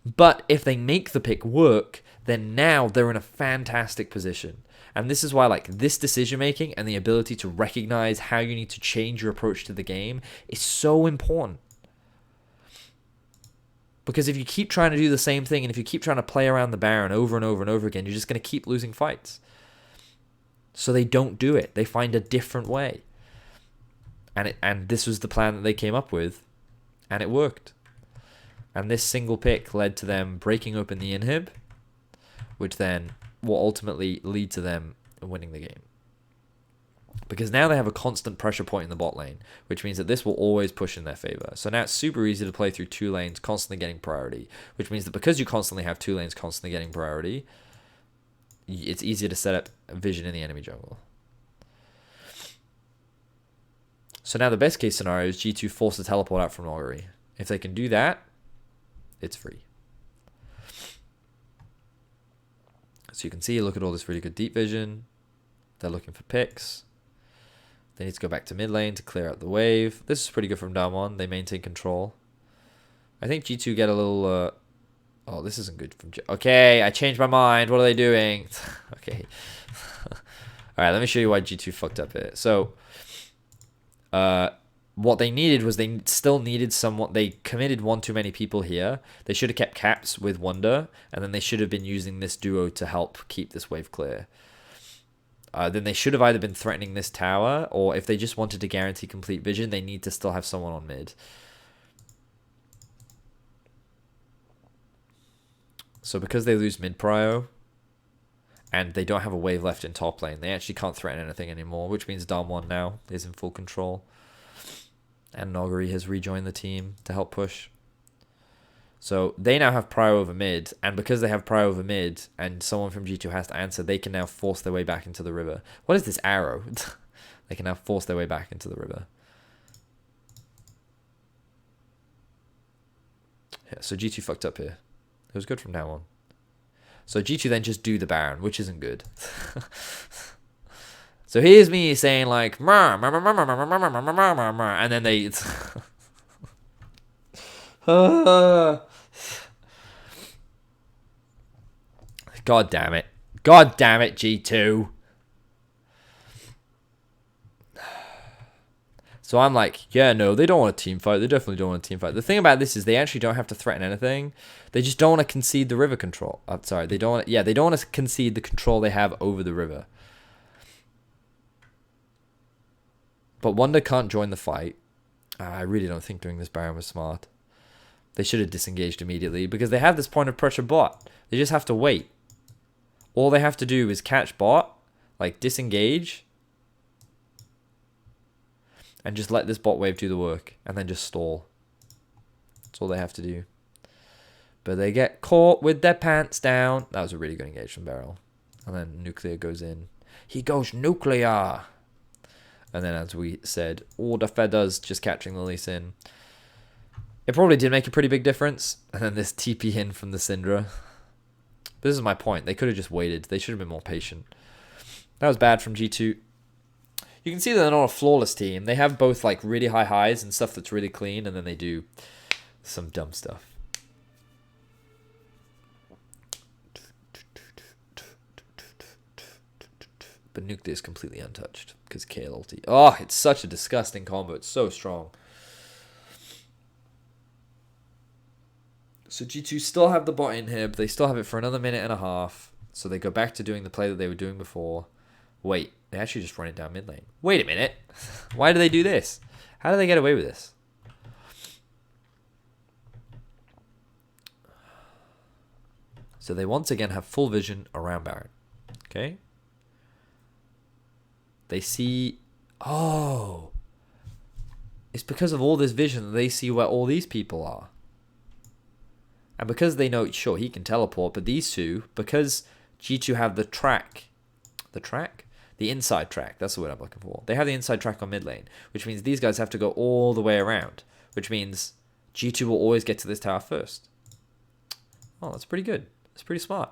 [SPEAKER 1] But if they make the pick work, then now they're in a fantastic position. And this is why, like, this decision making and the ability to recognize how you need to change your approach to the game is so important. Because if you keep trying to do the same thing and if you keep trying to play around the Baron over and over and over again, you're just going to keep losing fights. So they don't do it. They find a different way. And this was the plan that they came up with. And it worked. And this single pick led to them breaking open the inhib, which then will ultimately lead to them winning the game. Because now they have a constant pressure point in the bot lane, which means that this will always push in their favor. So now it's super easy to play through 2 lanes, constantly getting priority, which means that because you constantly have 2 lanes constantly getting priority, it's easier to set up vision in the enemy jungle. So now the best case scenario is G2 force the teleport out from Augury. If they can do that, it's free. So you can see, look at all this really good deep vision. They're looking for picks. They need to go back to mid lane to clear out the wave. This is pretty good from Damwon. They maintain control. I think G2 get a little... oh, this isn't good from... Okay, I changed my mind. What are they doing? Okay. Alright, let me show you why G2 fucked up here. So, what they needed was they still needed someone... They committed one too many people here. They should have kept Caps with Wonder, and then they should have been using this duo to help keep this wave clear. Then they should have either been threatening this tower, or if they just wanted to guarantee complete vision, they need to still have someone on mid. So because they lose mid prio, and they don't have a wave left in top lane, they actually can't threaten anything anymore, which means Damwon now is in full control. And Augury has rejoined the team to help push. So they now have prio over mid, and because they have prio over mid, and someone from G2 has to answer, they can now force their way back into the river. What is this arrow? They can now force their way back into the river. Yeah, so G2 fucked up here. It was good from now on. So G2 then just do the Baron, which isn't good. So here's me saying like, and then they... God damn it. God damn it, G2. So I'm like, yeah, no, they don't want a team fight. They definitely don't want a team fight. The thing about this is they actually don't have to threaten anything. They just don't want to concede the river control. I'm sorry, they don't want, yeah, they don't want to concede the control they have over the river. But Wonder can't join the fight. I really don't think doing this Baron was smart. They should have disengaged immediately because they have this point of pressure bot. They just have to wait. All they have to do is catch bot, like disengage, and just let this bot wave do the work, and then just stall. That's all they have to do. But they get caught with their pants down. That was a really good engage from Beryl. And then Nuclear goes in. He goes nuclear. And then as we said, all the feathers just catching the Lee Sin. It probably did make a pretty big difference. And then this TP in from the Syndra. This is my point. They could have just waited. They should have been more patient. That was bad from G2. You can see that they're not a flawless team. They have both like really high highs and stuff that's really clean. And then they do some dumb stuff. But Nuclear is completely untouched because Kale ulti. Oh, it's such a disgusting combo. It's so strong. So G2 still have the bot inhib. They still have it for another minute and a half. So they go back to doing the play that they were doing before. Wait, they actually just run it down mid lane. Wait a minute. Why do they do this? How do they get away with this? So they once again have full vision around Baron. Okay. They see... Oh. It's because of all this vision that they see where all these people are. And because they know, sure, he can teleport, but these two, because G2 have the track the track. The inside track, that's the word I'm looking for. They have the inside track on mid lane, which means these guys have to go all the way around, which means G2 will always get to this tower first. Oh, that's pretty good. That's pretty smart.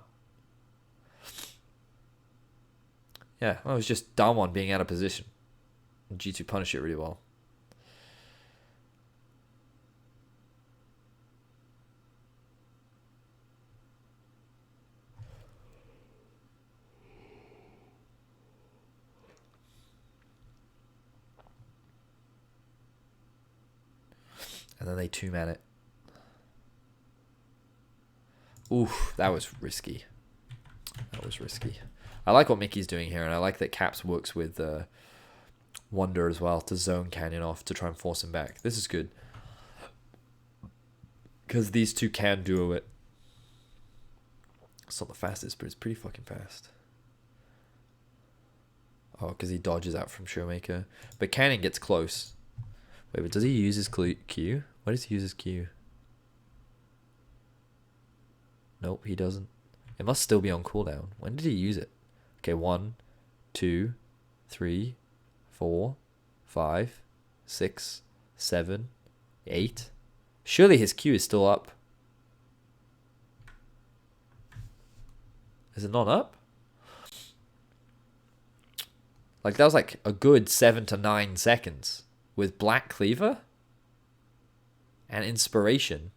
[SPEAKER 1] Yeah, well, it was just Damwon being out of position. And G2 punished it really well. And then they two-man it. Oof, that was risky. That was risky. I like what Mickey's doing here, and I like that Caps works with Wonder as well to zone Canyon off to try and force him back. This is good. Because these two can duo it. It's not the fastest, but it's pretty fucking fast. Oh, because he dodges out from Showmaker. But Canyon gets close. Wait, but does he use his Q? Why does he use his Q? Nope, he doesn't. It must still be on cooldown. When did he use it? Okay, 1, 2, 3, 4, 5, 6, 7, 8. Surely his Q is still up. Is it not up? Like, that was like a good 7 to 9 seconds. With Black Cleaver and Inspiration.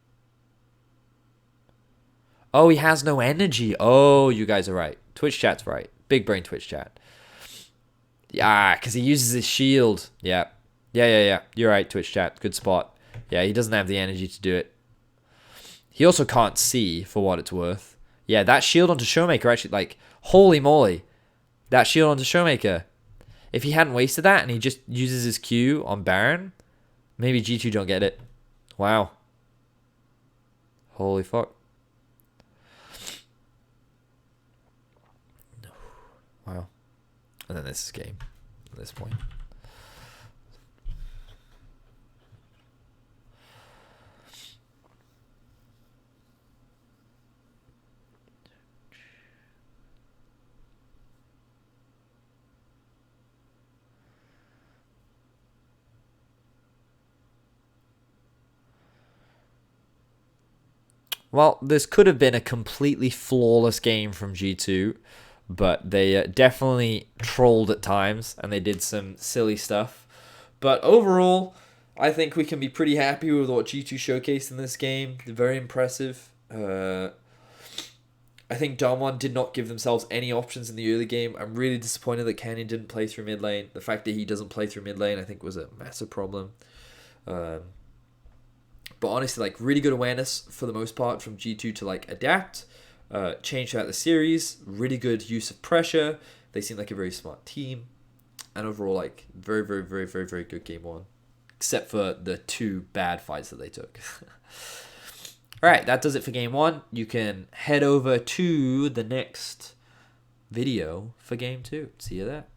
[SPEAKER 1] Oh, he has no energy. Oh, you guys are right. Twitch chat's right. Big brain Twitch chat. Yeah, because he uses his shield. Yeah. Yeah. You're right, Twitch chat. Good spot. Yeah, he doesn't have the energy to do it. He also can't see, for what it's worth. Yeah, that shield onto Showmaker actually, like, holy moly. That shield onto Showmaker. If he hadn't wasted that and he just uses his Q on Baron, maybe G2 don't get it. Wow. Holy fuck. Wow. And then this is game at this point. Well, this could have been a completely flawless game from G2, but they definitely trolled at times, and they did some silly stuff. But overall, I think we can be pretty happy with what G2 showcased in this game. They're very impressive. I think Damwon did not give themselves any options in the early game. I'm really disappointed that Canyon didn't play through mid lane. The fact that he doesn't play through mid lane, I think, was a massive problem. But honestly, like, really good awareness for the most part from G2 to, like, adapt, change throughout the series, really good use of pressure. They seem like a very smart team. And overall, like, very, very, very, very, very good game one. Except for the 2 bad fights that they took. Alright, that does it for game 1. You can head over to the next video for game 2. See you there.